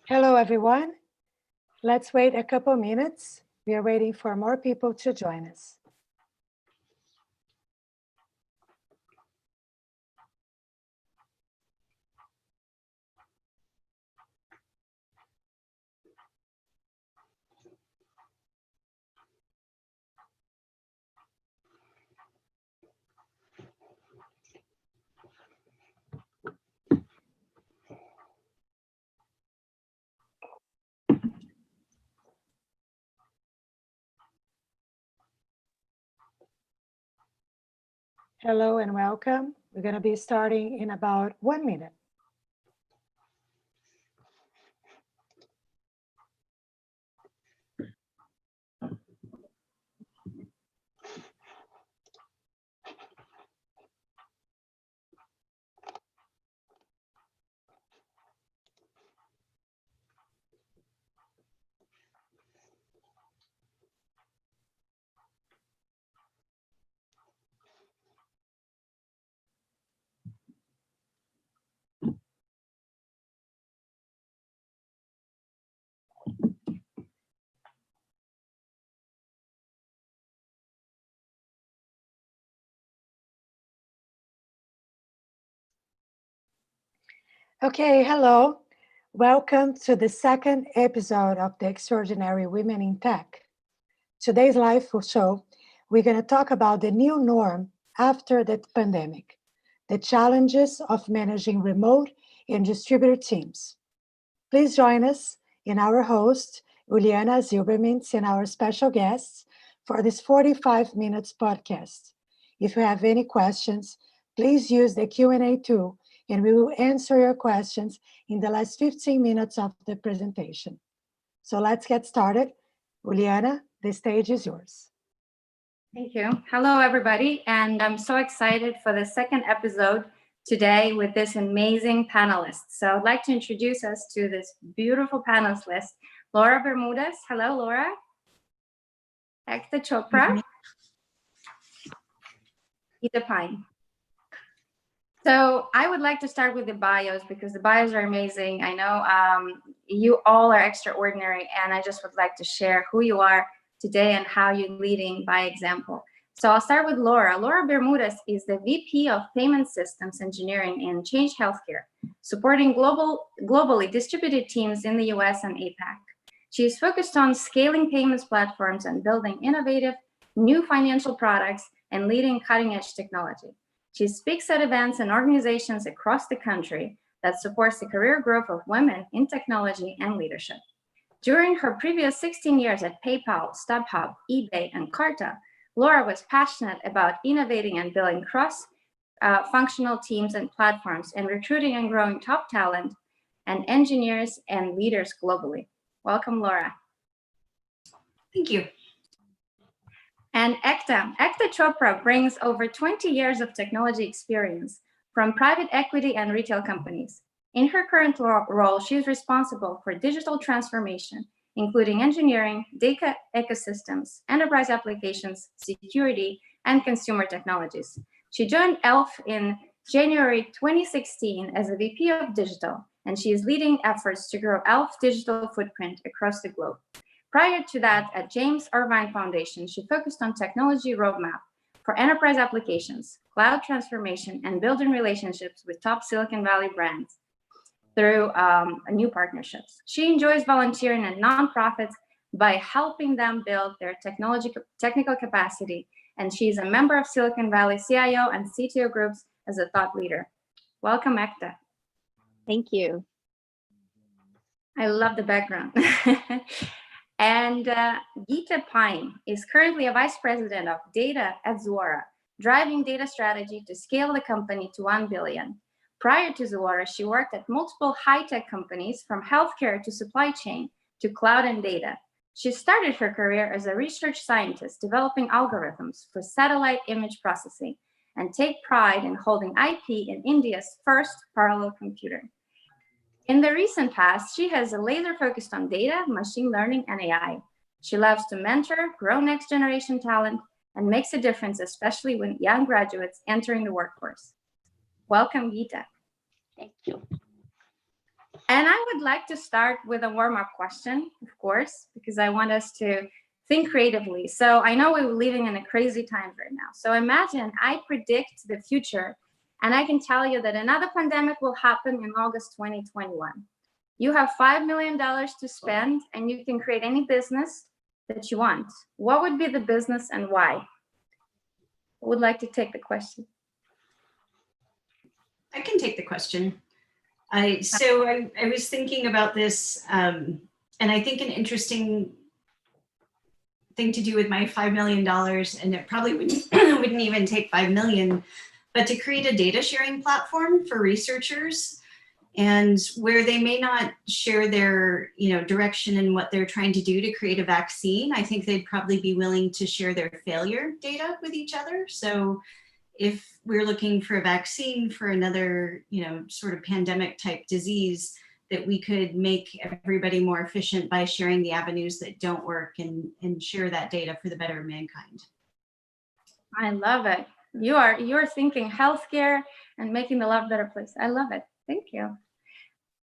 Hello, everyone. Let's wait a couple minutes. We are waiting for more people to join us. Hello and welcome. We're going to be starting in about 1 minute. Okay, hello. Welcome to the second episode of the Extraordinary Women in Tech. Today's live show, we're going to talk about the new norm after the pandemic, the challenges of managing remote and distributed teams. Please join us in our host, Juliana Zilbermintz, and our special guests for this 45 minutes podcast. If you have any questions, please use the Q&A tool and we will answer your questions in the last 15 minutes of the presentation. So let's get started. Juliana, the stage is yours. Thank you. Hello, everybody. And I'm so excited for the second episode today with this amazing panelist. So I'd like to introduce us to this beautiful panelist list. Laura Bermudez. Hello, Laura. Ekta Chopra. Gita Pine. So I would like to start with the bios because the bios are amazing. I know you all are extraordinary, and I just would like to share who you are today and how you're leading by example. So I'll start with Laura. Laura Bermudez is the VP of Payment Systems Engineering in Change Healthcare, supporting globally distributed teams in the US and APAC. She is focused on scaling payments platforms and building innovative new financial products and leading cutting-edge technology. She speaks at events and organizations across the country that supports the career growth of women in technology and leadership. During her previous 16 years at PayPal, StubHub, eBay, and Carta, Laura was passionate about innovating and building cross-functional teams and platforms and recruiting and growing top talent and engineers and leaders globally. Welcome, Laura. Thank you. And Ekta Chopra brings over 20 years of technology experience from private equity and retail companies. In her current role, she is responsible for digital transformation, including engineering, data ecosystems, enterprise applications, security, and consumer technologies. She joined ELF in January 2016 as a VP of Digital, and she is leading efforts to grow ELF's digital footprint across the globe. Prior to that, at James Irvine Foundation, she focused on technology roadmap for enterprise applications, cloud transformation, and building relationships with top Silicon Valley brands through new partnerships. She enjoys volunteering at nonprofits by helping them build their technical capacity, and she's a member of Silicon Valley CIO and CTO groups as a thought leader. Welcome, Ekta. Thank you. I love the background. And Gita Pine is currently a vice president of data at Zuora, driving data strategy to scale the company to 1 billion. Prior to Zuora, she worked at multiple high-tech companies from healthcare to supply chain to cloud and data. She started her career as a research scientist developing algorithms for satellite image processing and take pride in holding IP in India's first parallel computer. In the recent past, she has a laser focused on data, machine learning, and AI. She loves to mentor, grow next generation talent, and makes a difference, especially when young graduates entering the workforce. Welcome, Gita. Thank you. And I would like to start with a warm-up question, of course, because I want us to think creatively. So I know we're living in a crazy time right now. So imagine I predict the future, and I can tell you that another pandemic will happen in August 2021. You have $5 million to spend, and you can create any business that you want. What would be the business and why? I would like to take the question. I can take the question. I was thinking about this, and I think an interesting thing to do with my $5 million, and it probably wouldn't even take 5 million, but to create a data sharing platform for researchers, and where they may not share their direction and what they're trying to do to create a vaccine, I think they'd probably be willing to share their failure data with each other. So if we're looking for a vaccine for another, sort of pandemic type disease, that we could make everybody more efficient by sharing the avenues that don't work and share that data for the better of mankind. I love it. You're thinking healthcare and making the world a better place. I love it. Thank you.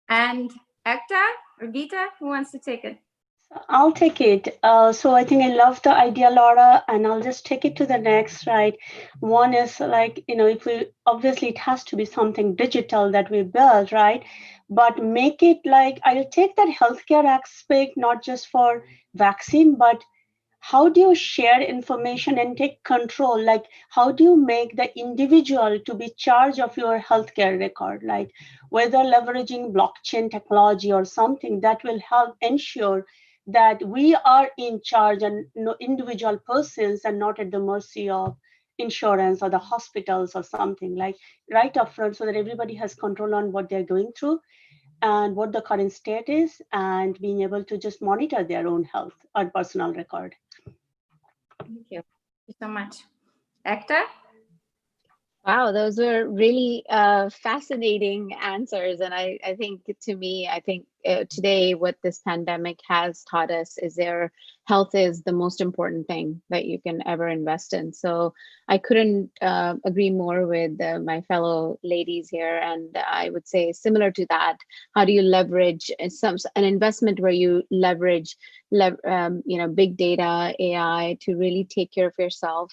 And Ekta or Geeta, who wants to take it? I'll take it. So I think I love the idea, Laura, and I'll just take it to the next, right? One is like, if we, obviously it has to be something digital that we build, right? But make it like, I'll take that healthcare aspect, not just for vaccine, but how do you share information and take control? Like, how do you make the individual to be charge of your healthcare record? Like, whether leveraging blockchain technology or something that will help ensure that we are in charge and individual persons and not at the mercy of insurance or the hospitals or something, like right up front, so that everybody has control on what they're going through and what the current state is, and being able to just monitor their own health or personal record. Thank you. Thank you so much. Ekta? Wow, those were really fascinating answers. And I think to me, I think today what this pandemic has taught us is health is the most important thing that you can ever invest in. So I couldn't agree more with my fellow ladies here. And I would say similar to that, how do you leverage an investment where you leverage big data, AI to really take care of yourself,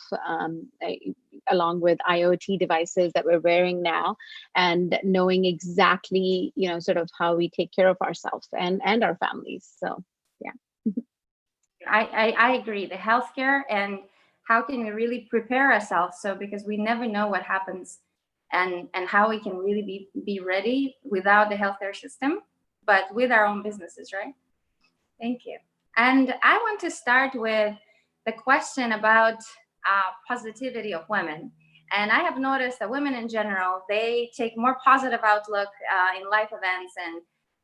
along with IoT devices that we're wearing now, and knowing exactly, sort of how we take care of ourselves and our families. So, yeah. I agree. The healthcare and how can we really prepare ourselves? So, because we never know what happens and how we can really be ready without the healthcare system, but with our own businesses, right? Thank you. And I want to start with the question about positivity of women. And I have noticed that women in general, they take more positive outlook in life events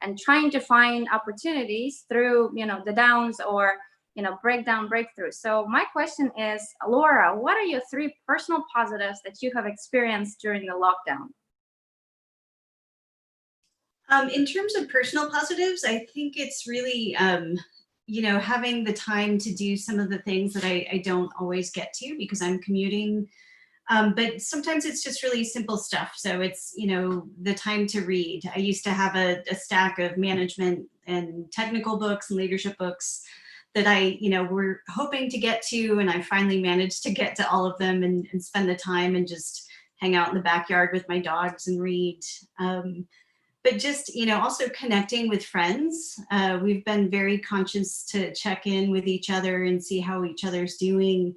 and trying to find opportunities through, the downs or, breakthroughs. So my question is, Laura, what are your 3 personal positives that you have experienced during the lockdown? In terms of personal positives, I think it's really, having the time to do some of the things that I don't always get to because I'm commuting. But sometimes it's just really simple stuff. So it's, the time to read. I used to have a stack of management and technical books and leadership books that I, were hoping to get to. And I finally managed to get to all of them and spend the time and just hang out in the backyard with my dogs and read. But just, also connecting with friends. We've been very conscious to check in with each other and see how each other's doing.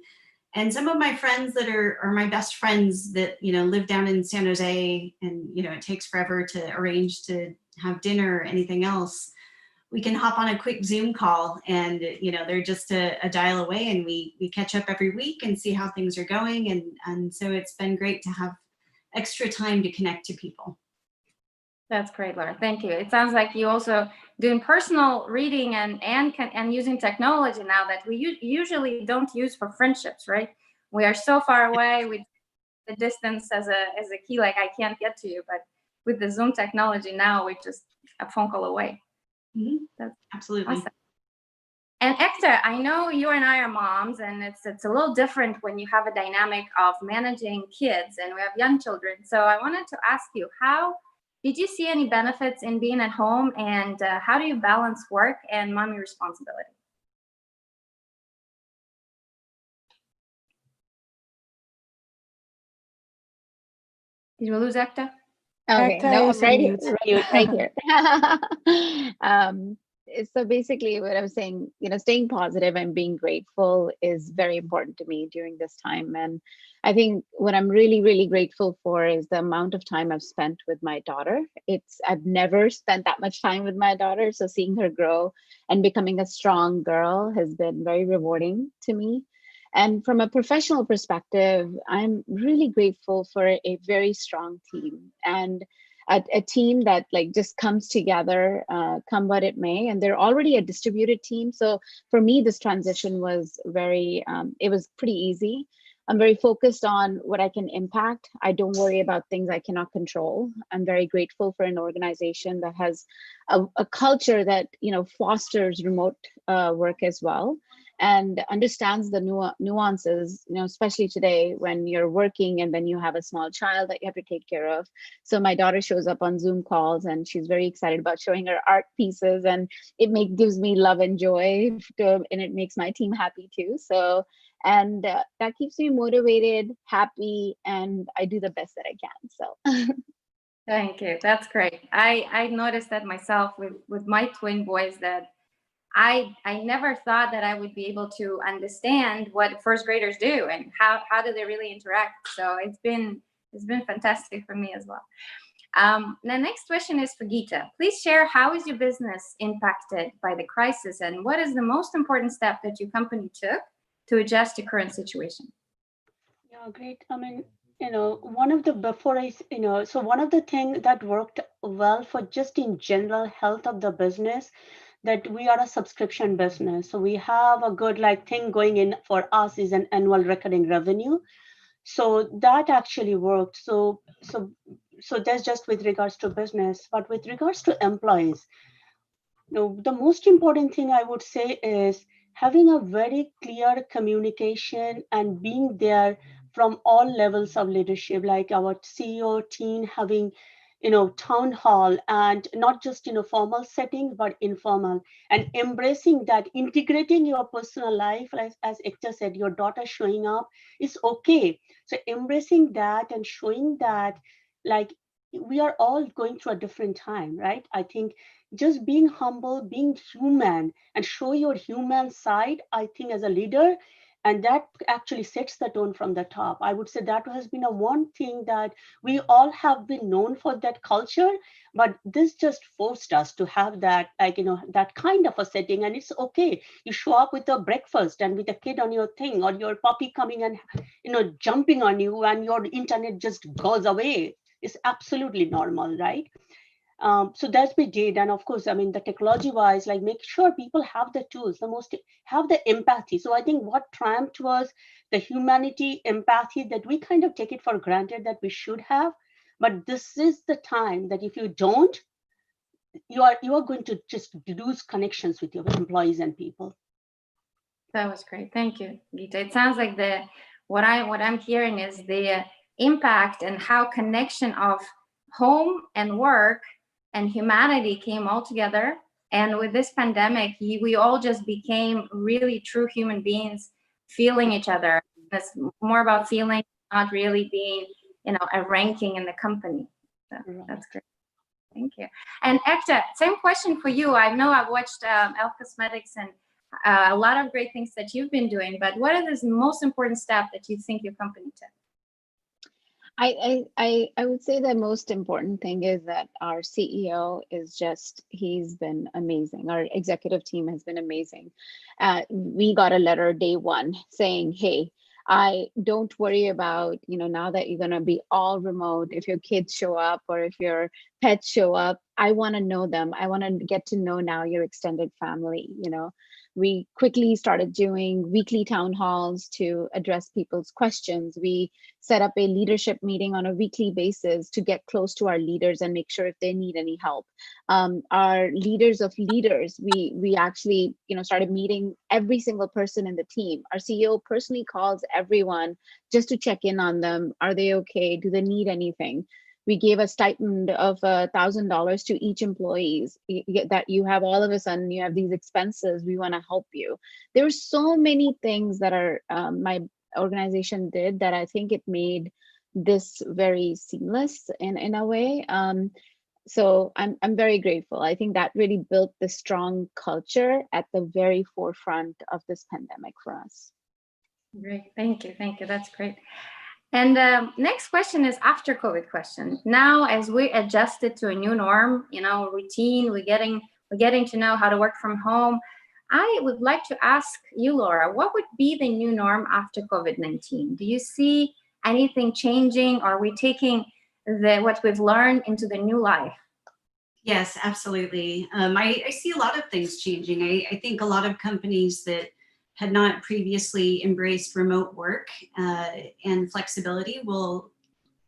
And some of my friends that are my best friends that, live down in San Jose and, it takes forever to arrange to have dinner or anything else, we can hop on a quick Zoom call and, they're just a dial away and we catch up every week and see how things are going. And so it's been great to have extra time to connect to people. That's great, Laura. Thank you. It sounds like you also doing personal reading and using technology now that we usually don't use for friendships, right? We are so far away with the distance as a key, like I can't get to you, but with the Zoom technology now, we're just a phone call away. Mm-hmm. That's absolutely awesome. And Ekta, I know you and I are moms, and it's a little different when you have a dynamic of managing kids, and we have young children. So I wanted to ask you, how Did you see any benefits in being at home, and how do you balance work and mommy responsibility? Did we lose Ekta? Okay, Ekta no, is I'm right in here, mute. right here. So basically what I was saying, staying positive and being grateful is very important to me during this time. And I think what I'm really, really grateful for is the amount of time I've spent with my daughter. I've never spent that much time with my daughter. So seeing her grow and becoming a strong girl has been very rewarding to me. And from a professional perspective, I'm really grateful for a very strong team and a team that like just comes together, come what it may. And they're already a distributed team. So for me, this transition was it was pretty easy. I'm very focused on what I can impact. I don't worry about things I cannot control. I'm very grateful for an organization that has a culture that, fosters remote work as well, and understands the nuances, especially today when you're working and then you have a small child that you have to take care of. So my daughter shows up on Zoom calls and she's very excited about showing her art pieces, and gives me love and joy, and it makes my team happy too. So, and that keeps me motivated, happy, and I do the best that I can. So Thank you. That's great. I noticed that myself with my twin boys, that I never thought that I would be able to understand what first graders do and how do they really interact. So it's been fantastic for me as well. The next question is for Geeta. Please share, how is your business impacted by the crisis, and what is the most important step that your company took to adjust to current situation? Yeah, great. I mean, one of the before I, so one of the things that worked well for just in general health of the business, that we are a subscription business. So we have a good like thing going in for us is an annual recurring revenue. So that actually worked. So that's just with regards to business, but with regards to employees, the most important thing I would say is having a very clear communication and being there from all levels of leadership, like our CEO team having, town hall, and not just in a formal setting, but informal, and embracing that, integrating your personal life, as Ekta said, your daughter showing up is okay. So embracing that and showing that, like, we are all going through a different time, right? I think just being humble, being human, and show your human side, I think, as a leader, and that actually sets the tone from the top. I would say that has been a one thing that we all have been known for, that culture, but this just forced us to have that, like, that kind of a setting. And it's okay. You show up with a breakfast and with a kid on your thing, or your puppy coming and, jumping on you, and your internet just goes away. It's absolutely normal, right? So that's we did. And of course, I mean, the technology wise, like, make sure people have the tools, have the empathy. So I think what triumphed was the humanity, empathy, that we kind of take it for granted that we should have. But this is the time that if you don't, you are going to just lose connections with your employees and people. That was great. Thank you, Geeta. It sounds like what I'm hearing is the impact and how connection of home and work and humanity came all together. And with this pandemic, we all just became really true human beings, feeling each other. It's more about feeling, not really being, a ranking in the company. So that's great. Thank you. And Ekta, same question for you. I know I've watched Elf Cosmetics and a lot of great things that you've been doing, but what is the most important step that you think your company took? I would say the most important thing is that our CEO he's been amazing. Our executive team has been amazing. We got a letter day one saying, hey, I don't worry about, now that you're going to be all remote, if your kids show up or if your pets show up, I want to know them. I want to get to know now your extended family. We quickly started doing weekly town halls to address people's questions. We set up a leadership meeting on a weekly basis to get close to our leaders and make sure if they need any help. Our leaders of leaders, we actually, started meeting every single person in the team. Our CEO personally calls everyone just to check in on them. Are they okay? Do they need anything? we gave a stipend of $1,000 to each employees, that you have all of a sudden, you have these expenses, we want to help you. There were so many things that our my organization did that I think it made this very seamless in a way. So I'm very grateful. I think that really built the strong culture at the very forefront of this pandemic for us. Great, thank you, that's great. And next question is after COVID question. Now, as we adjusted to a new norm, routine, we're getting to know how to work from home. I would like to ask you, Laura, what would be the new norm after COVID-19? Do you see anything changing? Or are we taking what we've learned into the new life? Yes, absolutely. I see a lot of things changing. I think a lot of companies that had not previously embraced remote work and flexibility will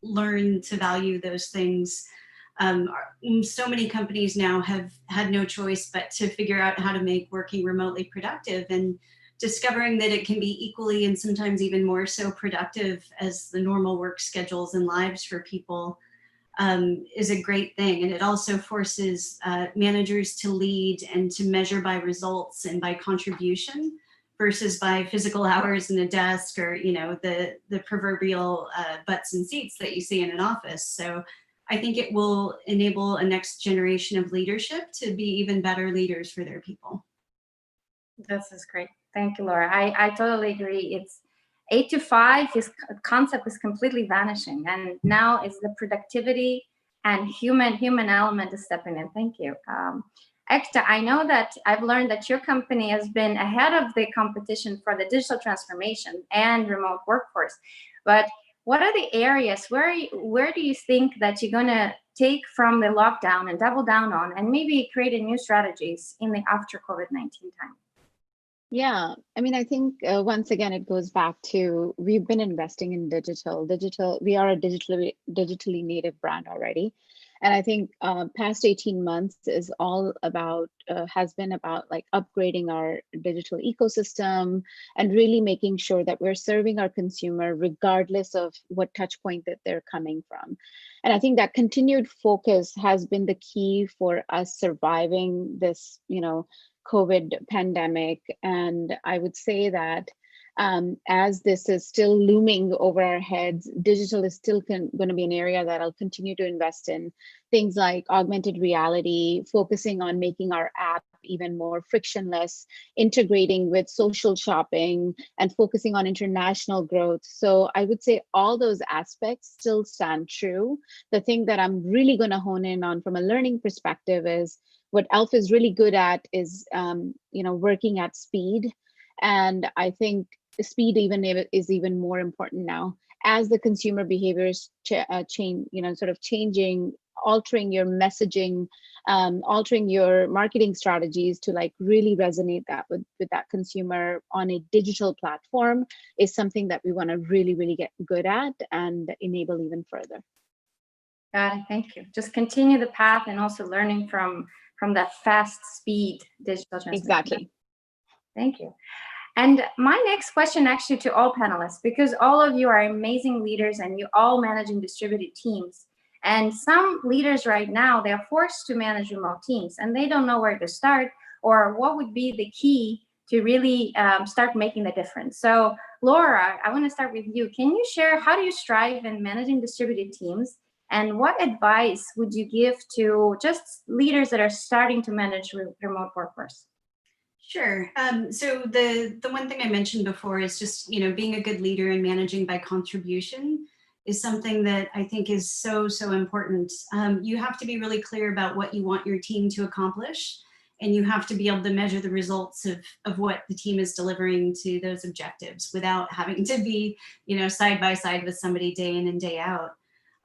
learn to value those things. So many companies now have had no choice but to figure out how to make working remotely productive, and discovering that it can be equally and sometimes even more so productive as the normal work schedules and lives for people is a great thing. And it also forces managers to lead and to measure by results and by contribution versus by physical hours in a desk, or the proverbial butts and seats that you see in an office. So I think it will enable a next generation of leadership to be even better leaders for their people. This is great. Thank you, Laura. I totally agree. It's 8 to 5, his concept is completely vanishing. And now it's the productivity and human element is stepping in. Thank you. Ekta, I know that I've learned that your company has been ahead of the competition for the digital transformation and remote workforce. But what are the areas where do you think that you're going to take from the lockdown and double down on, and maybe create a new strategies in the after COVID-19 time? Yeah, I mean, I think once again, it goes back to, we've been investing in digital. We are a digitally native brand already. And I think past 18 months is all about, has been about like upgrading our digital ecosystem and really making sure that we're serving our consumer regardless of what touch point that they're coming from. And I think that continued focus has been the key for us surviving this, COVID pandemic. And I would say that as this is still looming over our heads, digital is still going to be an area that I'll continue to invest in. Things like augmented reality, focusing on making our app even more frictionless, integrating with social shopping, and focusing on international growth. So I would say all those aspects still stand true. The thing that I'm really going to hone in on from a learning perspective is what Elf is really good at is, working at speed. And I think speed is even more important now as the consumer behaviors change, sort of changing, altering your messaging, altering your marketing strategies to like really resonate that with that consumer on a digital platform is something that we want to really, really get good at and enable even further. Got it. Thank you. Just continue the path and also learning from that fast speed digital transformation. Exactly. Thank you. And my next question actually to all panelists, because all of you are amazing leaders and you all managing distributed teams. And some leaders right now, they are forced to manage remote teams and they don't know where to start or what would be the key to really start making the difference. So Laura, I want to start with you. Can you share how do you strive in managing distributed teams? And what advice would you give to just leaders that are starting to manage remote workforce? Sure. So the one thing I mentioned before is just, being a good leader and managing by contribution is something that I think is so, so important. You have to be really clear about what you want your team to accomplish, and you have to be able to measure the results of what the team is delivering to those objectives without having to be, side by side with somebody day in and day out.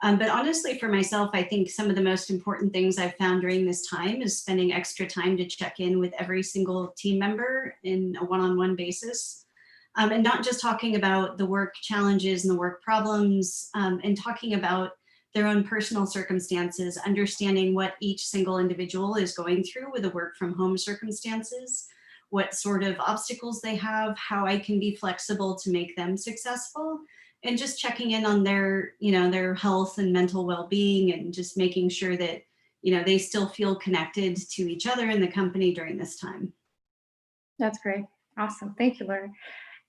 But honestly, for myself, I think some of the most important things I've found during this time is spending extra time to check in with every single team member in a one-on-one basis. And not just talking about the work challenges and the work problems, and talking about their own personal circumstances, understanding what each single individual is going through with the work from home circumstances, what sort of obstacles they have, how I can be flexible to make them successful, and just checking in on their, you know, their health and mental well-being, and just making sure that, you know, they still feel connected to each other and the company during this time. That's great. Awesome. Thank you, Laura.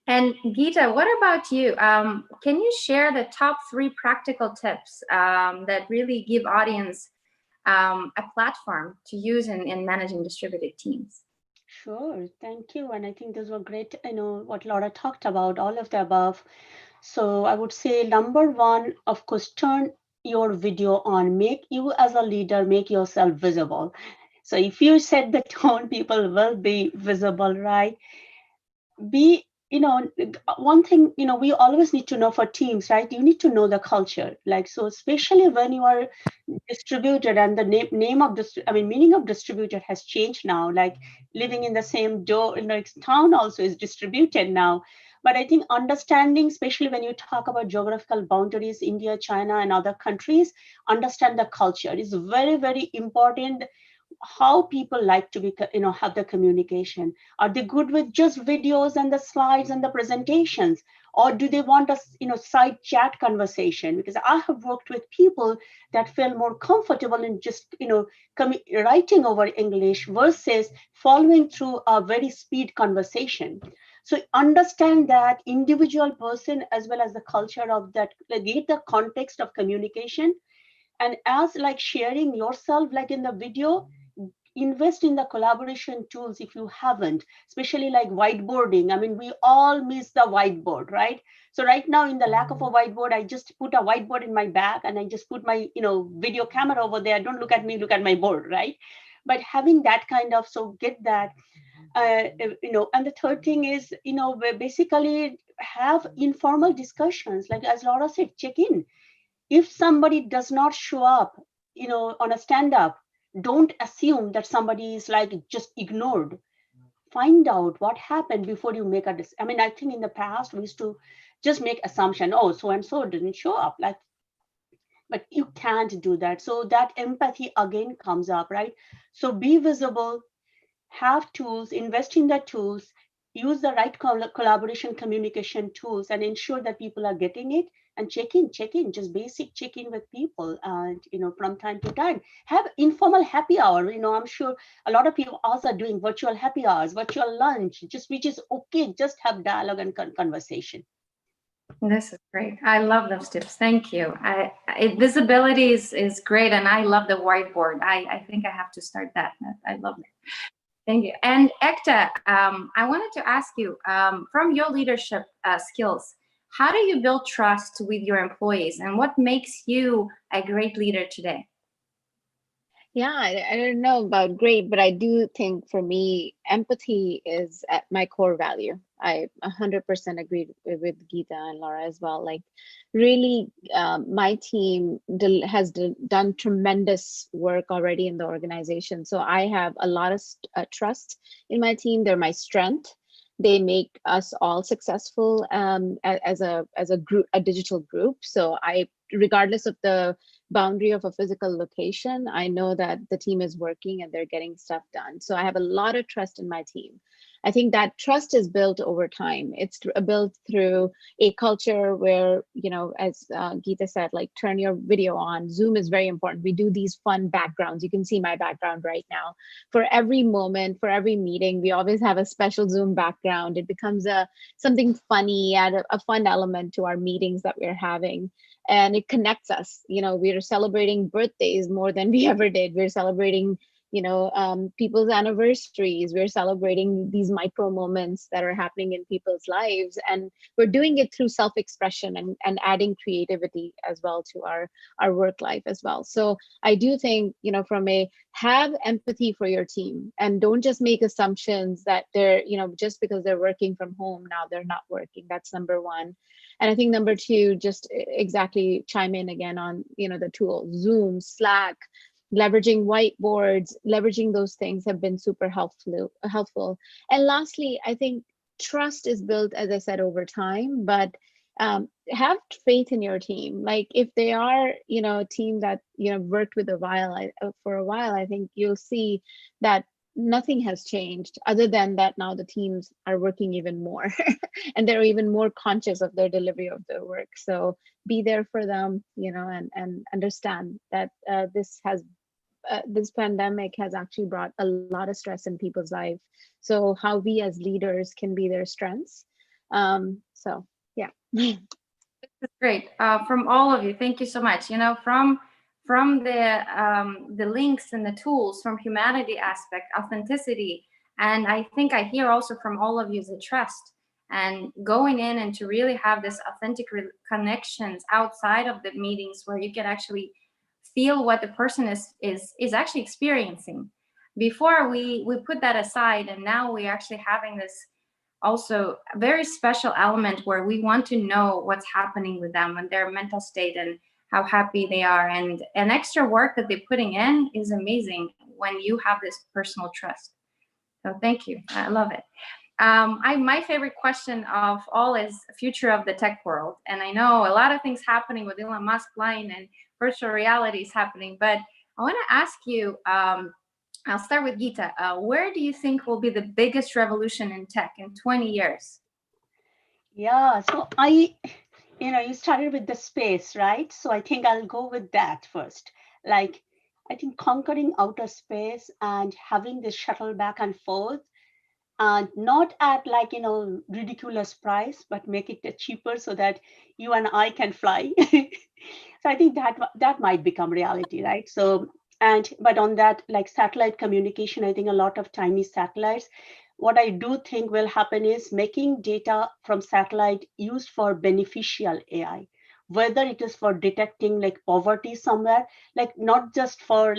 And Geeta, what about you? Can you share the top 3 practical tips that really give audience a platform to use in managing distributed teams? Sure, thank you. And I think those were great, what Laura talked about, all of the above. So I would say number one, of course, turn your video on. Make you as a leader, make yourself visible. So if you set the tone, people will be visible, right? Be, one thing, we always need to know for teams, right? You need to know the culture. Like, so especially when you are distributed, and the name of this, meaning of distributed has changed now. Like living in the same town also is distributed now. But I think understanding, especially when you talk about geographical boundaries, India, China, and other countries, understand the culture is very, very important. How people like to be, have the communication. Are they good with just videos and the slides and the presentations, or do they want a, side chat conversation? Because I have worked with people that feel more comfortable in just, writing over English versus following through a very speed conversation. So understand that individual person as well as the culture of that, get the context of communication. And as like sharing yourself, like in the video, invest in the collaboration tools if you haven't, especially like whiteboarding. We all miss the whiteboard, right? So right now, in the lack of a whiteboard, I just put a whiteboard in my bag and I just put my, video camera over there. Don't look at me, look at my board, right? But having that kind of, so get that, and the third thing is, basically have informal discussions. Like as Laura said, check in. If somebody does not show up, on a stand up, don't assume that somebody is like just ignored. Find out what happened before you make a decision. I think in the past we used to just make assumption, oh, so and so didn't show up, like, but you can't do that. So that empathy again comes up, right? So be visible, have tools, invest in the tools, use the right collaboration communication tools, and ensure that people are getting it. And check in, just basic check in with people, and from time to time, have informal happy hour. I'm sure a lot of people also are doing virtual happy hours, virtual lunch, just which is okay. Just have dialogue and conversation. This is great. I love those tips. Thank you. Visibility is great, and I love the whiteboard. I think I have to start that. I love it. Thank you. And Ekta, I wanted to ask you, from your leadership skills, how do you build trust with your employees, and what makes you a great leader today? Yeah, I don't know about great, but I do think for me, empathy is at my core value. I 100% agree with Geeta and Laura as well. Like, really, my team has done tremendous work already in the organization. So I have a lot of trust in my team. They're my strength. They make us all successful as a group, a digital group. So regardless of the boundary of a physical location, I know that the team is working and they're getting stuff done. So I have a lot of trust in my team. I think that trust is built over time. It's built through a culture where, as Geeta said, like turn your video on. Zoom is very important. We do these fun backgrounds. You can see my background right now. For every moment, for every meeting, we always have a special Zoom background. It becomes something funny, add a fun element to our meetings that we're having. And it connects us. We're celebrating birthdays more than we ever did. We're celebrating people's anniversaries. We're celebrating these micro moments that are happening in people's lives, and we're doing it through self-expression and adding creativity as well to our work life as well. So I do think, have empathy for your team, and don't just make assumptions that they're, just because they're working from home now, they're not working. That's number one. And I think number two, just exactly chime in again on, the tools, Zoom, Slack, leveraging whiteboards, leveraging those things have been super helpful. And lastly, I think trust is built, as I said, over time, but have faith in your team. Like if they are, a team that, worked with for a while, I think you'll see that nothing has changed other than that now the teams are working even more and they're even more conscious of their delivery of their work. So be there for them, and understand that this pandemic has actually brought a lot of stress in people's life. So how we as leaders can be their strengths. So yeah. Great. From all of you, thank you so much. From the links and the tools, from humanity aspect, authenticity, and I think I hear also from all of you the trust and going in and to really have this authentic connections outside of the meetings where you can actually feel what the person is actually experiencing. Before we put that aside, and now we're actually having this also a very special element where we want to know what's happening with them and their mental state and how happy they are, and an extra work that they're putting in is amazing when you have this personal trust. So thank you, I love it. My favorite question of all is future of the tech world, and I know a lot of things happening with Elon Musk flying and virtual reality is happening, but I want to ask you, I'll start with Geeta. Where do you think will be the biggest revolution in tech in 20 years? Yeah, so you started with the space, right? So I think I'll go with that first. Like, I think conquering outer space and having this shuttle back and forth, and not at ridiculous price, but make it cheaper so that you and I can fly. So I think that might become reality, right? So but on that, like satellite communication, I think a lot of tiny satellites. What I do think will happen is making data from satellite used for beneficial AI, whether it is for detecting like poverty somewhere, like not just for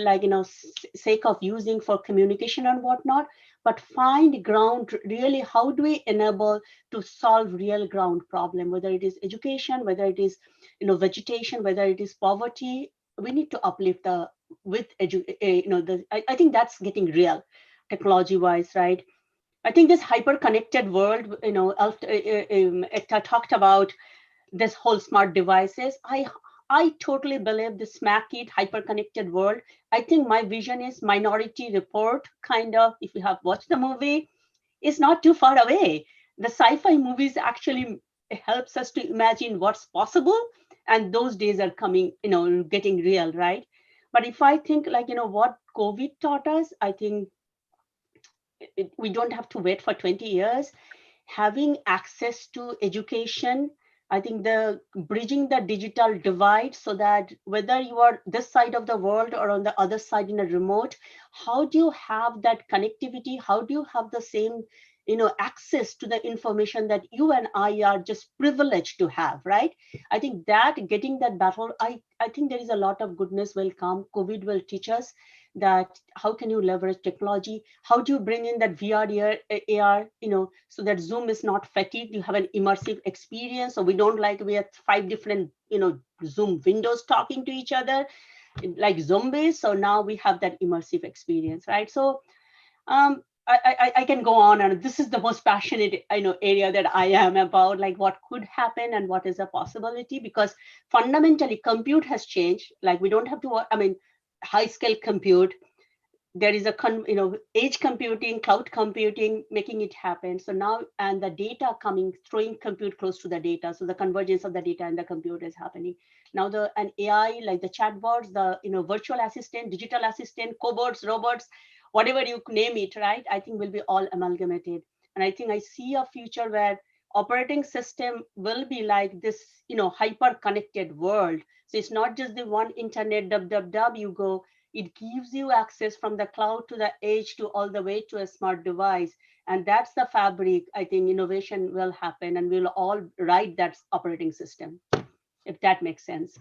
sake of using for communication and whatnot, but find ground really. How do we enable to solve real ground problem, whether it is education, whether it is vegetation, whether it is poverty. We need to uplift the with I think that's getting real technology wise, right? I think this hyper connected world, Ekta talked about this whole smart devices. I totally believe the smack it hyper connected world. I think my vision is Minority Report, kind of, if you have watched the movie, is not too far away. The sci-fi movies actually helps us to imagine what's possible, and those days are coming, getting real, right? But if I think what COVID taught us, I think we don't have to wait for 20 years. Having access to education, I think the bridging the digital divide, so that whether you are this side of the world or on the other side in a remote, how do you have that connectivity? How do you have the same access to the information that you and I are just privileged to have, right? I think that getting that battle, I think there is a lot of goodness will come. COVID will teach us that how can you leverage technology, how do you bring in that VR, AR, so that Zoom is not fatigued, you have an immersive experience. So we don't we have 5 different Zoom windows talking to each other like zombies. So now we have that immersive experience, right? So I can go on, and this is the most passionate area that I am about, like what could happen and what is a possibility, because fundamentally compute has changed. Like we don't have to, high scale compute. There is edge computing, cloud computing, making it happen. So now, and the data coming, throwing compute close to the data. So the convergence of the data and the compute is happening. Now an AI, like the chatbots, the virtual assistant, digital assistant, cobots, robots, whatever you name it, right? I think will be all amalgamated. And I think I see a future where operating system will be like this, hyper connected world. So it's not just the one internet, you go, it gives you access from the cloud to the edge to all the way to a smart device. And that's the fabric. I think innovation will happen, and we'll all ride that operating system, if that makes sense.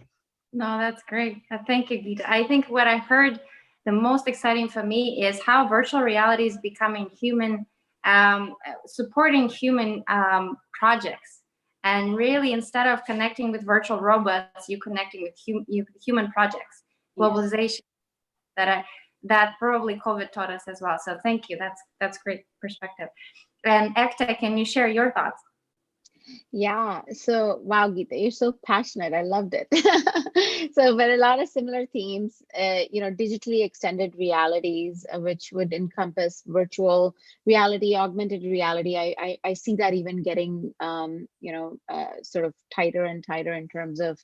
No, that's great. Thank you, Geeta. I think what I heard the most exciting for me is how virtual reality is becoming human, supporting human projects. And really, instead of connecting with virtual robots, you're connecting with human projects, globalization. Yes. That probably COVID taught us as well. So thank you. That's great perspective. And Ekta, can you share your thoughts? Yeah. So, wow, Geeta, you're so passionate. I loved it. But a lot of similar themes, digitally extended realities, which would encompass virtual reality, augmented reality. I see that even getting, sort of tighter and tighter in terms of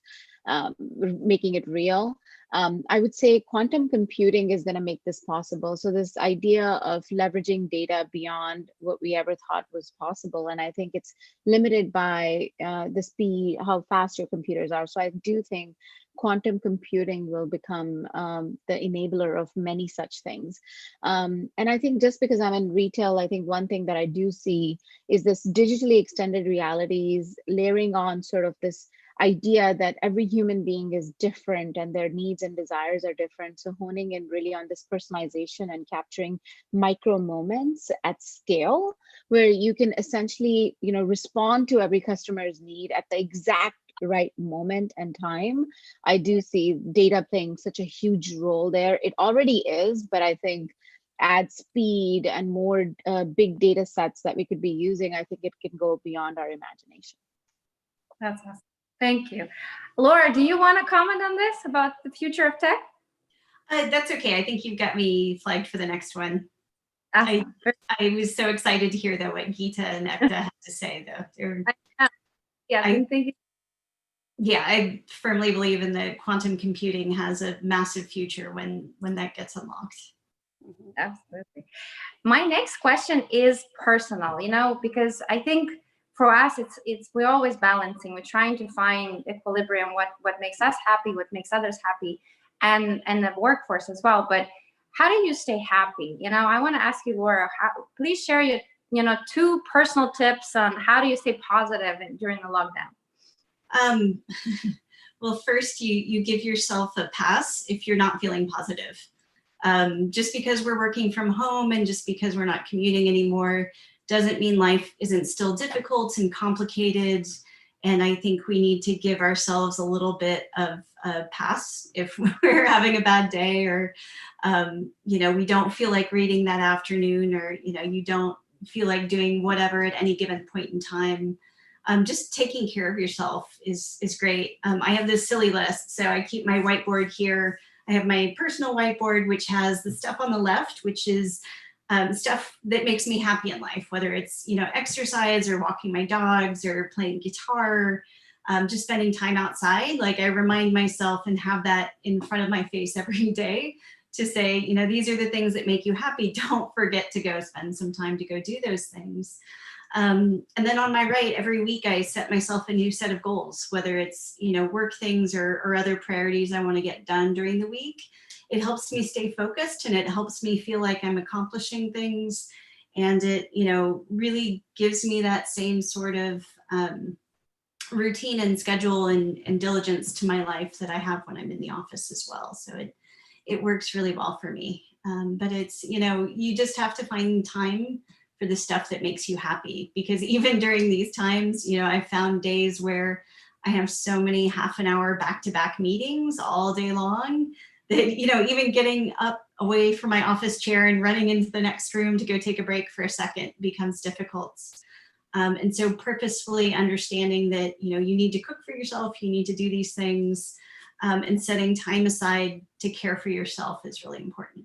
making it real. I would say quantum computing is going to make this possible. So this idea of leveraging data beyond what we ever thought was possible, and I think it's limited by the speed, how fast your computers are. So I do think quantum computing will become the enabler of many such things. And I think just because I'm in retail, I think one thing that I do see is this digitally extended realities layering on sort of this idea that every human being is different and their needs and desires are different. So honing in really on this personalization and capturing micro moments at scale, where you can essentially, respond to every customer's need at the exact right moment and time. I do see data playing such a huge role there. It already is, but I think add speed and more big data sets that we could be using, I think it can go beyond our imagination. That's awesome. Thank you. Laura, do you want to comment on this about the future of tech? That's okay. I think you've got me flagged for the next one. Awesome. I was so excited to hear, though, what Geeta and Ekta had to say, though. I firmly believe in that quantum computing has a massive future when that gets unlocked. Absolutely. My next question is personal, because I think for us, it's we're always balancing. We're trying to find equilibrium, what makes us happy, what makes others happy, and the workforce as well. But how do you stay happy? I want to ask you, Laura, please share your 2 personal tips on how do you stay positive during the lockdown. Well, first, you give yourself a pass if you're not feeling positive. Just because we're working from home and just because we're not commuting anymore doesn't mean life isn't still difficult and complicated. And I think we need to give ourselves a little bit of a pass if we're having a bad day, or, we don't feel like reading that afternoon, or, you don't feel like doing whatever at any given point in time. Just taking care of yourself is great. I have this silly list. So I keep my whiteboard here. I have my personal whiteboard, which has the stuff on the left, which is stuff that makes me happy in life, whether it's, exercise or walking my dogs or playing guitar, just spending time outside. Like, I remind myself and have that in front of my face every day to say, these are the things that make you happy. Don't forget to go spend some time to go do those things. And then on my right, every week I set myself a new set of goals, whether it's, work things or other priorities I want to get done during the week. It helps me stay focused, and it helps me feel like I'm accomplishing things. And it, really gives me that same sort of routine and schedule and diligence to my life that I have when I'm in the office as well. So it works really well for me. But it's, you just have to find time for the stuff that makes you happy, because even during these times, I've found days where I have so many half an hour back-to-back meetings all day long that, even getting up away from my office chair and running into the next room to go take a break for a second becomes difficult. And so purposefully understanding that, you need to cook for yourself, you need to do these things, and setting time aside to care for yourself is really important.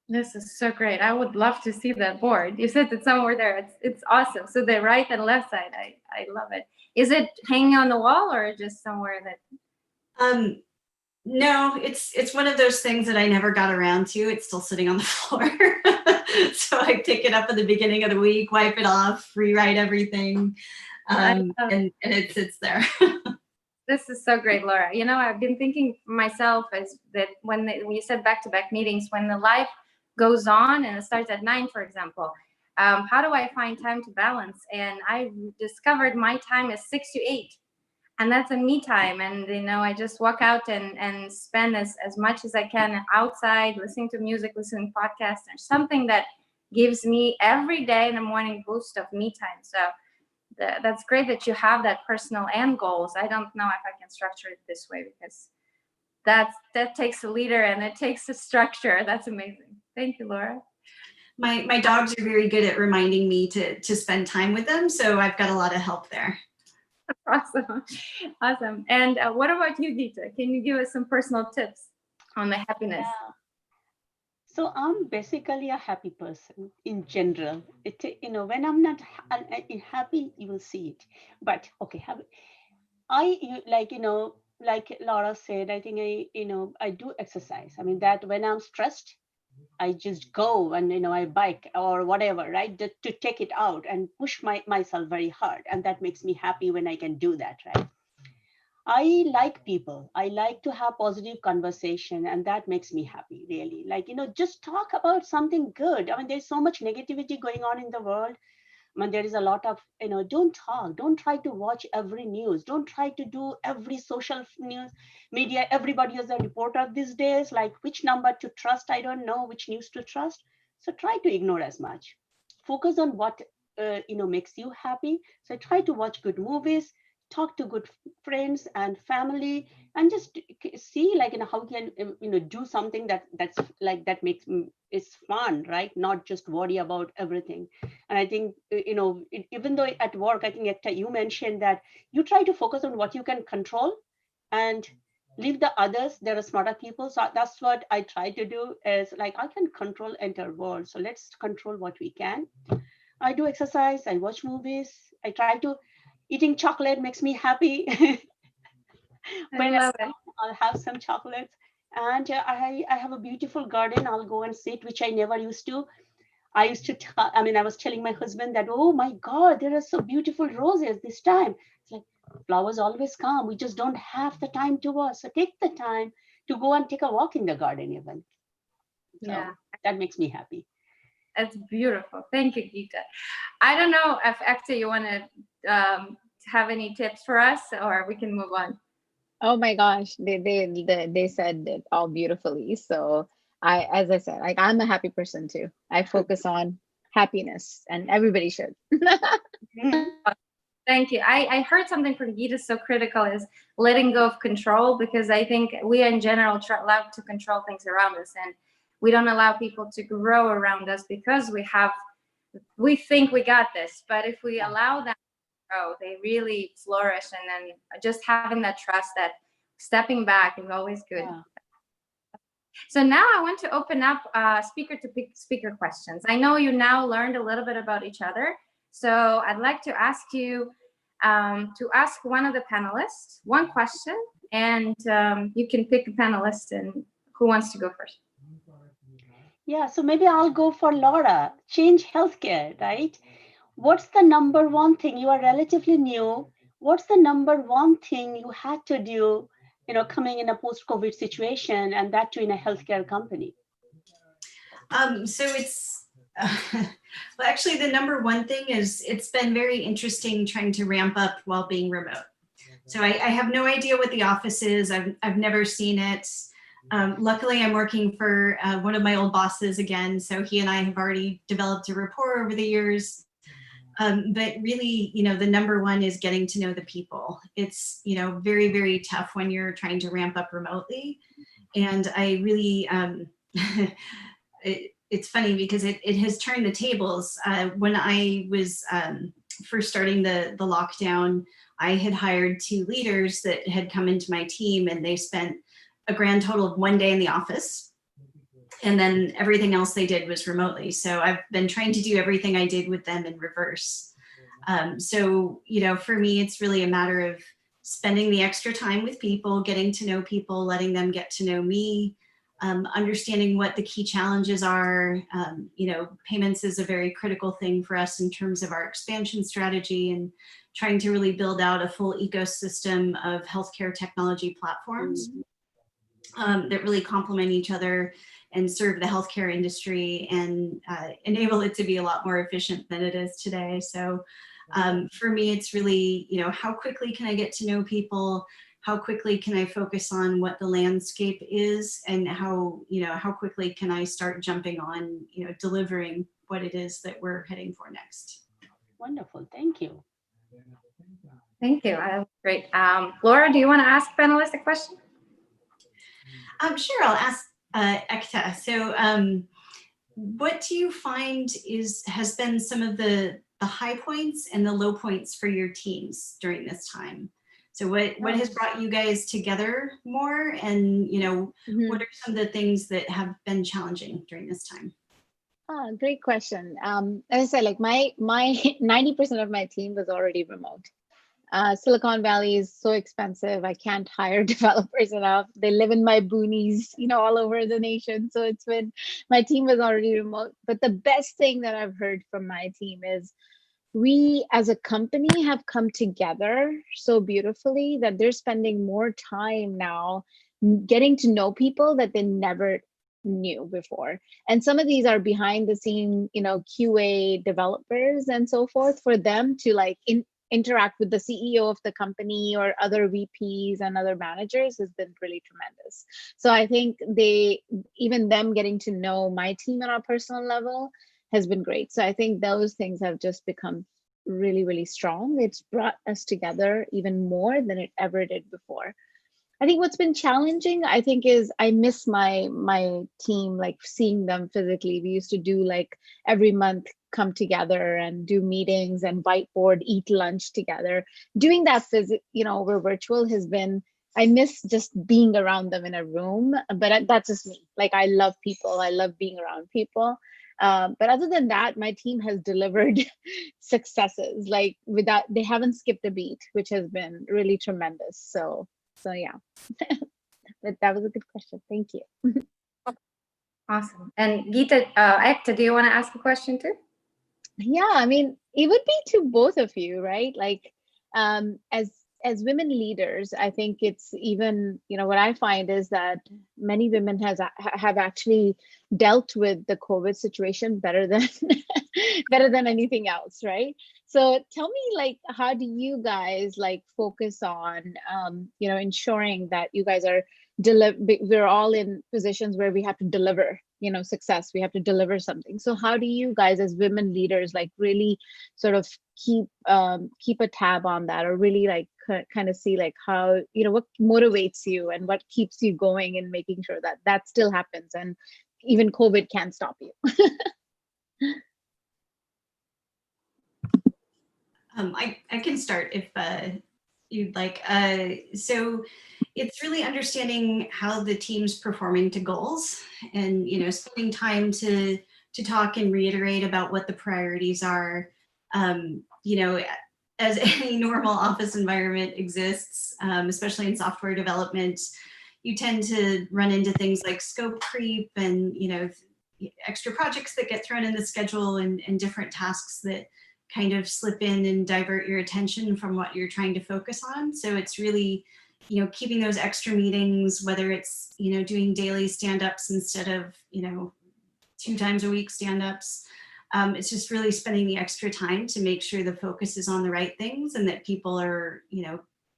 This is so great. I would love to see that board. You said it's somewhere there. It's awesome. So the right and left side, I love it. Is it hanging on the wall or just somewhere that? No, it's one of those things that I never got around to. It's still sitting on the floor. So I pick it up at the beginning of the week, wipe it off, rewrite everything, and it sits there. This is so great, Laura. I've been thinking myself is that when you said back-to-back meetings, when the life goes on and it starts at 9, for example, how do I find time to balance? And I discovered my time is 6 to 8, and that's a me time. And I just walk out and spend as much as I can outside, listening to music, listening to podcasts, or something that gives me every day in the morning boost of me time. So that's great that you have that personal and goals. I don't know if I can structure it this way, because that takes a leader and it takes a structure. That's amazing. Thank you, Laura. My dogs are very good at reminding me to spend time with them, so I've got a lot of help there. Awesome. Awesome. And what about you, Geeta? Can you give us some personal tips on the happiness? Yeah. So I'm basically a happy person in general. When I'm not happy, you will see it. But okay, like Laura said, I think I do exercise. I mean that when I'm stressed, I just go and I bike or whatever, right? To take it out and push myself very hard, and that makes me happy when I can do that, right? I like people. I like to have positive conversation, and that makes me happy, really. Like, just talk about something good. I mean, there's so much negativity going on in the world. I mean, there is a lot of, don't talk, don't try to watch every news, don't try to do every social news media. Everybody is a reporter these days, like which number to trust, I don't know, which news to trust. So try to ignore as much. Focus on what, makes you happy. So try to watch good movies, talk to good friends and family, and just see like, how can, do something that's like, that makes is fun, right? Not just worry about everything. And I think, even though at work, I think Ekta, you mentioned that you try to focus on what you can control and leave the others. There are smarter people. So that's what I try to do, is like, I can control entire world. So let's control what we can. I do exercise, I watch movies, I try to, eating chocolate makes me happy. I When love it. I'll have some chocolates. And I have a beautiful garden. I'll go and sit, which I never used to. I used to, I was telling my husband that, oh my God, there are so beautiful roses this time. It's like, flowers always come. We just don't have the time to watch. So take the time to go and take a walk in the garden even. So Yeah, that makes me happy. that's beautiful. Thank you, Geeta. I don't know if Ekta, you want to have any tips for us, or we can move on. Oh my gosh, they said it all beautifully. So as I said, like I'm a happy person too. I focus on happiness, and everybody should. Thank you. I heard something from Geeta so critical is letting go of control, because I think we in general love to control things around us, and we don't allow people to grow around us because we think we got this. But if we allow them to grow, they really flourish. And then just having that trust that stepping back is always good. Yeah. So now I want to open up speaker to speaker questions. I know you now learned a little bit about each other. So I'd like to ask you to ask one of the panelists one question, and you can pick a panelist, and who wants to go first? Yeah, so maybe I'll go for Laura. Change healthcare, right? What's the number one thing? You are relatively new. What's the number one thing you had to do, coming in a post-COVID situation, and that too in a healthcare company? So it's, well, actually, the number one thing is it's been very interesting trying to ramp up while being remote. So I have no idea what the office is. I've never seen it. Luckily, I'm working for one of my old bosses again. So he and I have already developed a rapport over the years. But really, the number one is getting to know the people. It's, very, very tough when you're trying to ramp up remotely. And I really, it's funny because it has turned the tables. When I was first starting the lockdown, I had hired 2 leaders that had come into my team, and they spent a grand total of 1 day in the office. And then everything else they did was remotely. So I've been trying to do everything I did with them in reverse. So, for me, it's really a matter of spending the extra time with people, getting to know people, letting them get to know me, understanding what the key challenges are. Payments is a very critical thing for us in terms of our expansion strategy, and trying to really build out a full ecosystem of healthcare technology platforms that really complement each other and serve the healthcare industry and enable it to be a lot more efficient than it is today. So for me, it's really, how quickly can I get to know people? How quickly can I focus on what the landscape is, and how quickly can I start jumping on, delivering what it is that we're heading for next. Wonderful, thank you. Thank you. Great. Laura, do you want to ask panelists a question? Sure, I'll ask Ekta. So what do you find has been some of the the high points and the low points for your teams during this time. So what has brought you guys together more, and what are some of the things that have been challenging during this time? Great question. As I said, like my 90% of my team was already remote. Silicon Valley is so expensive. I can't hire developers enough. They live in my boonies, all over the nation. So my team was already remote. But the best thing that I've heard from my team is we as a company have come together so beautifully that they're spending more time now getting to know people that they never knew before. And some of these are behind the scene, QA developers and so forth, for them to like interact with the CEO of the company or other VPs and other managers has been really tremendous. So I think even them getting to know my team on a personal level has been great. So I think those things have just become really, really strong. It's brought us together even more than it ever did before. I think what's been challenging, I think, is I miss my team, like seeing them physically. We used to do like every month come together and do meetings and whiteboard, eat lunch together. Doing that over virtual has been, I miss just being around them in a room, but that's just me. Like I love people. I love being around people. But other than that, my team has delivered successes. Like they haven't skipped a beat, which has been really tremendous. So yeah, but that was a good question. Thank you. Awesome. And Geeta, Ekta, do you want to ask a question too? Yeah, I mean, it would be to both of you, right? Like, as women leaders, I think it's even, what I find is that many women have actually dealt with the COVID situation better than better than anything else, right? So tell me, like, how do you guys like focus on, ensuring that you guys are we're all in positions where we have to deliver, success. We have to deliver something. So how do you guys as women leaders like really sort of keep a tab on that, or really like kind of see like how, what motivates you and what keeps you going and making sure that that still happens and even COVID can't stop you? I can start if you'd like. So it's really understanding how the team's performing to goals, and spending time to talk and reiterate about what the priorities are. As any normal office environment exists, especially in software development, you tend to run into things like scope creep and extra projects that get thrown in the schedule, and different tasks that kind of slip in and divert your attention from what you're trying to focus on. So it's really, keeping those extra meetings, whether it's, doing daily stand-ups instead of, 2 times a week stand-ups. It's just really spending the extra time to make sure the focus is on the right things, and that people are,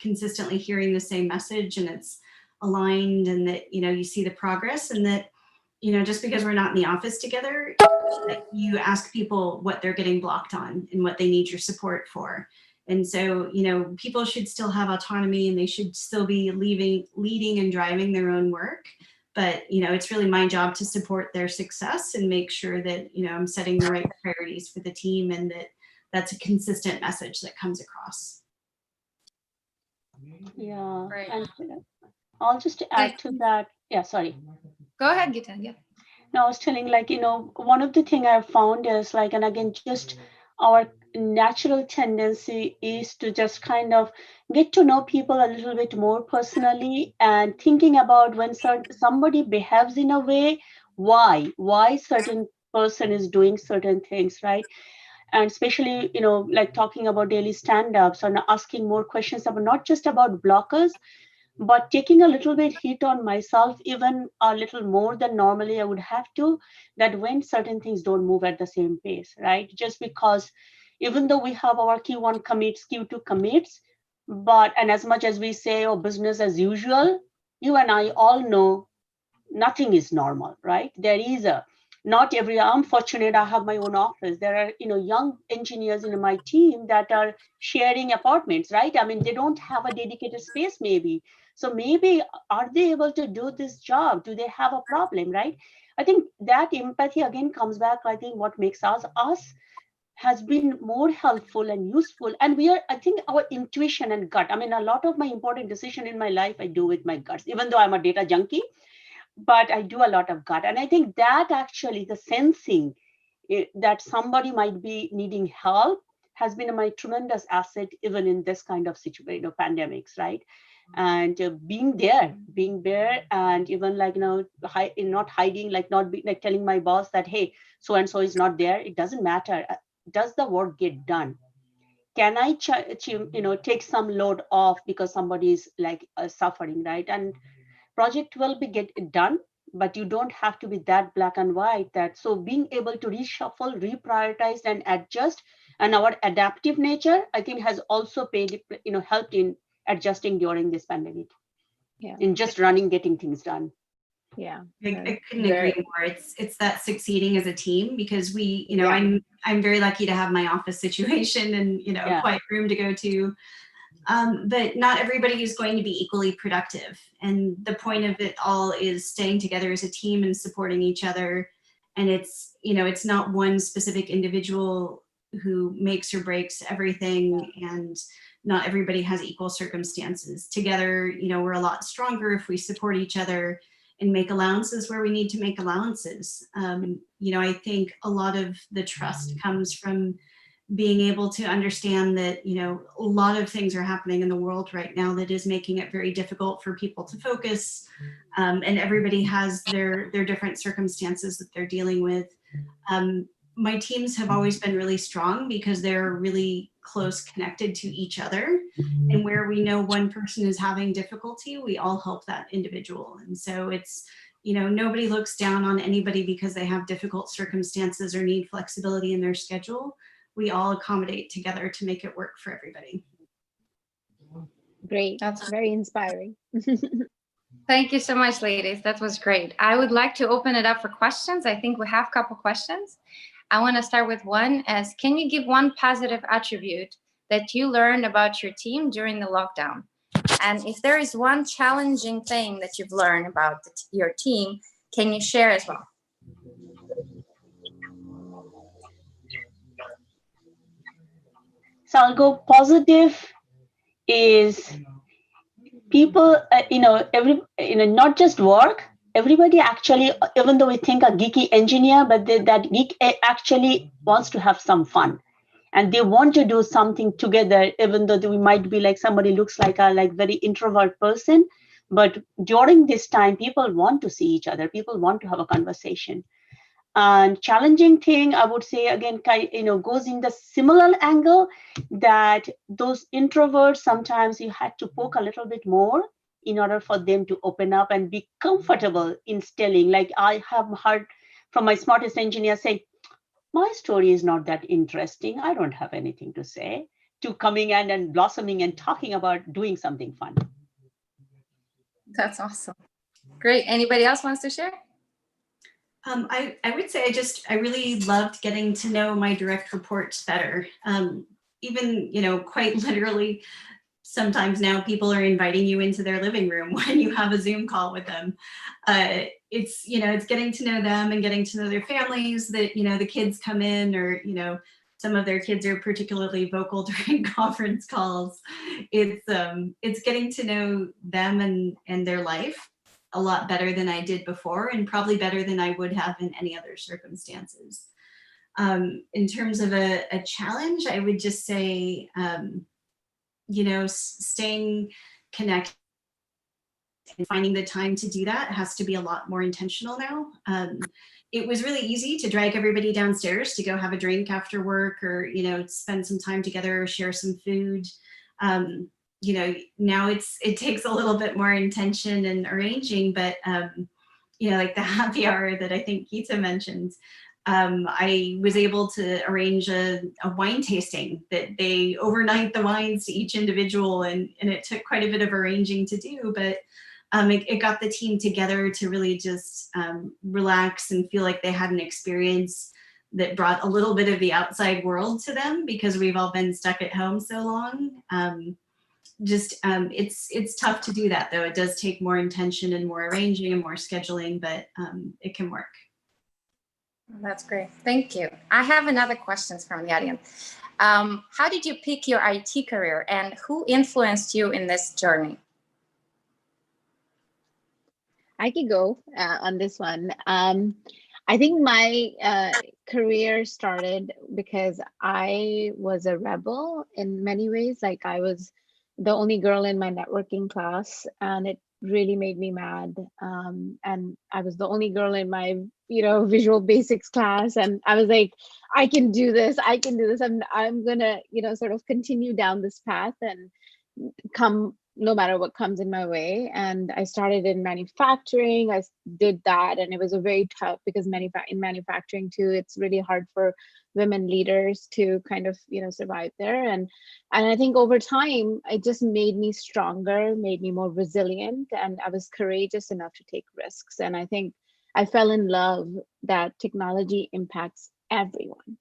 consistently hearing the same message, and it's aligned, and that, you see the progress, and that, just because we're not in the office together, you ask people what they're getting blocked on and what they need your support for. And so, people should still have autonomy, and they should still be leading and driving their own work. But, it's really my job to support their success and make sure that, I'm setting the right priorities for the team, and that that's a consistent message that comes across. Yeah. Right. And I'll just add to that. Yeah, sorry. Go ahead, Geeta. Yeah. No, I was telling, like, one of the things I've found is like, and again, just our natural tendency is to just kind of get to know people a little bit more personally, and thinking about when somebody behaves in a way, why certain person is doing certain things, right? And especially, like talking about daily stand-ups and asking more questions about not just about blockers, but taking a little bit hit on myself, even a little more than normally I would have to, that when certain things don't move at the same pace, right? Just because even though we have our Q1 commits, Q2 commits, and as much as we say, oh, business as usual, you and I all know nothing is normal, right? I'm fortunate I have my own office. There are, young engineers in my team that are sharing apartments, right? I mean, they don't have a dedicated space maybe. So maybe are they able to do this job? Do they have a problem, right? I think that empathy again comes back, I think what makes us, has been more helpful and useful. And I think our intuition and gut, I mean, a lot of my important decision in my life, I do with my guts, even though I'm a data junkie, but I do a lot of gut. And I think that actually the sensing that somebody might be needing help has been my tremendous asset, even in this kind of situation, pandemics, right? And being there, and even like, not hiding, like not be, like telling my boss that, hey, so and so is not there. It doesn't matter. Does the work get done? Can I take some load off because somebody is like suffering, right? And project will be get done, but you don't have to be that black and white. That so being able to reshuffle, reprioritize, and adjust, and our adaptive nature, I think, has also helped in adjusting during this pandemic, Yeah. in just running, getting things done. Yeah. I couldn't agree more. It's that succeeding as a team, because we, I'm very lucky to have my office situation and, a quiet room to go to. But not everybody is going to be equally productive. And the point of it all is staying together as a team and supporting each other. And it's, it's not one specific individual who makes or breaks everything. And not everybody has equal circumstances. Together, we're a lot stronger if we support each other and make allowances where we need to make allowances. I think a lot of the trust comes from being able to understand that, a lot of things are happening in the world right now that is making it very difficult for people to focus. And everybody has their different circumstances that they're dealing with. My teams have always been really strong because they're really close connected to each other. And where we know one person is having difficulty, we all help that individual. And so it's, nobody looks down on anybody because they have difficult circumstances or need flexibility in their schedule. We all accommodate together to make it work for everybody. Great. That's very inspiring. Thank you so much, ladies. That was great. I would like to open it up for questions. I think we have a couple questions. I want to start with one as, can you give one positive attribute that you learned about your team during the lockdown? And if there is one challenging thing that you've learned about your team, can you share as well? So I'll go positive is people, not just work. Everybody actually, even though we think a geeky engineer, but that geek actually wants to have some fun. And they want to do something together, even though we might be like somebody looks like a very introvert person. But during this time, people want to see each other. People want to have a conversation. And challenging thing, I would say, again, goes in the similar angle that those introverts, sometimes you had to poke a little bit more in order for them to open up and be comfortable in telling. Like I have heard from my smartest engineer saying, my story is not that interesting. I don't have anything to say, to coming in and blossoming and talking about doing something fun. That's awesome. Great. Anybody else wants to share? I would say I really loved getting to know my direct reports better. Even, quite literally, sometimes now people are inviting you into their living room when you have a Zoom call with them. It's getting to know them and getting to know their families, that, the kids come in, or, some of their kids are particularly vocal during conference calls. It's getting to know them and their life a lot better than I did before, and probably better than I would have in any other circumstances. In terms of a challenge, I would just say, staying connected and finding the time to do that has to be a lot more intentional now. It was really easy to drag everybody downstairs to go have a drink after work, or, spend some time together or share some food. Now it takes a little bit more intention and arranging, but, like the happy hour that I think Geeta mentioned, I was able to arrange a wine tasting that they overnight the wines to each individual, and it took quite a bit of arranging to do, but it got the team together to really just relax and feel like they had an experience that brought a little bit of the outside world to them, because we've all been stuck at home so long. It's tough to do that, though. It does take more intention and more arranging and more scheduling, but it can work. That's great. Thank you. I have another question from the audience. How did you pick your IT career, and who influenced you in this journey? I could go on this one. I think my career started because I was a rebel in many ways. Like, I was the only girl in my networking class, and it really made me mad. And I was the only girl in my, visual basics class, and I was like, I can do this. I can do this. I'm gonna, sort of continue down this path and come no matter what comes in my way. And I started in manufacturing. I did that, and it was a very tough, because in manufacturing too, it's really hard for women leaders to kind of survive there. And I think over time it just made me stronger, made me more resilient, and I was courageous enough to take risks. And I think I fell in love that technology impacts everyone.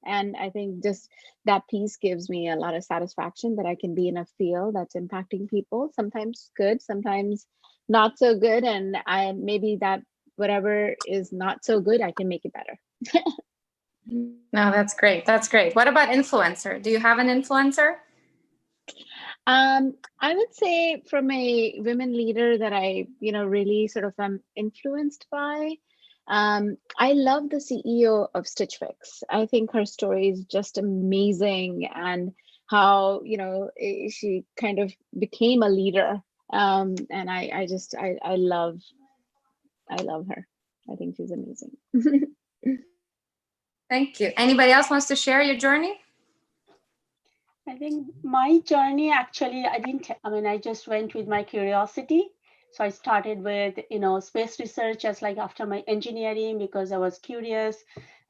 And I think just that piece gives me a lot of satisfaction that I can be in a field that's impacting people, sometimes good, sometimes not so good. And maybe that whatever is not so good, I can make it better. No, that's great. That's great. What about influencer? Do you have an influencer? I would say from a women leader that I, really sort of am influenced by. I love the CEO of Stitch Fix. I think her story is just amazing, and how she kind of became a leader. And I love her. I think she's amazing. Thank you. Anybody else wants to share your journey? I think my journey, actually, I just went with my curiosity. So I started with, space research as like after my engineering, because I was curious,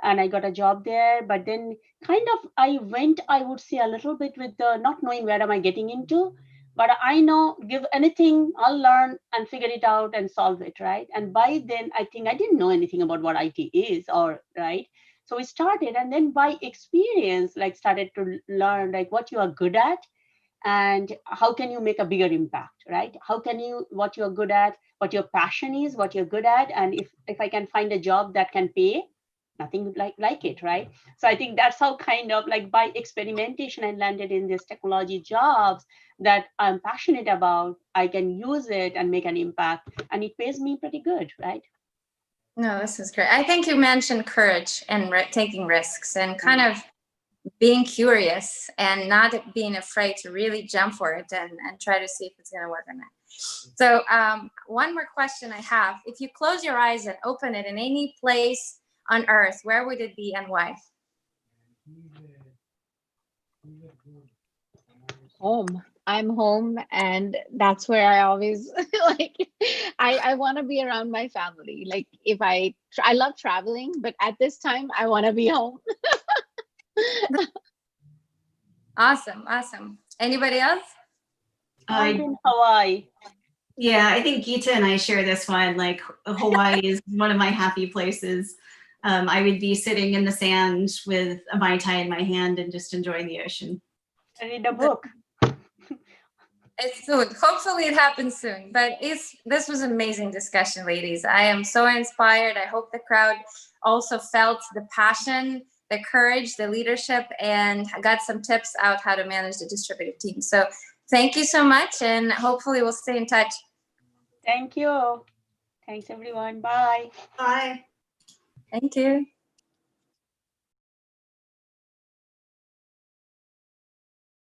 and I got a job there. But then I would say, a little bit with the not knowing where am I getting into, but I know, give anything, I'll learn and figure it out and solve it, right? And by then, I think I didn't know anything about what IT is, right? So we started, and then by experience, started to learn what you are good at, and how can you make a bigger impact, right? How can you, what you're good at, what your passion is, what you're good at, and if I can find a job that can pay, nothing like it, right? So I think that's how by experimentation, I landed in these technology jobs that I'm passionate about. I can use it and make an impact, and it pays me pretty good, right? No, this is great. I think you mentioned courage and taking risks, and kind of being curious and not being afraid to really jump for it and try to see if it's going to work or not. So one more question I have. If you close your eyes and open it in any place on earth, where would it be and why? Home. I'm home, and that's where I always I want to be around my family. Like, if I love traveling, but at this time I want to be home. Awesome. Anybody else? I'm in Hawaii. Yeah, I think Geeta and I share this one. Like, Hawaii is one of my happy places. I would be sitting in the sand with a Mai Tai in my hand and just enjoying the ocean. I read a book. It's soon. Hopefully it happens soon. But this was an amazing discussion, ladies. I am so inspired. I hope the crowd also felt the passion, the courage, the leadership, and got some tips out how to manage the distributed team. So thank you so much, and hopefully we'll stay in touch. Thank you. Thanks, everyone. Bye. Bye. Thank you.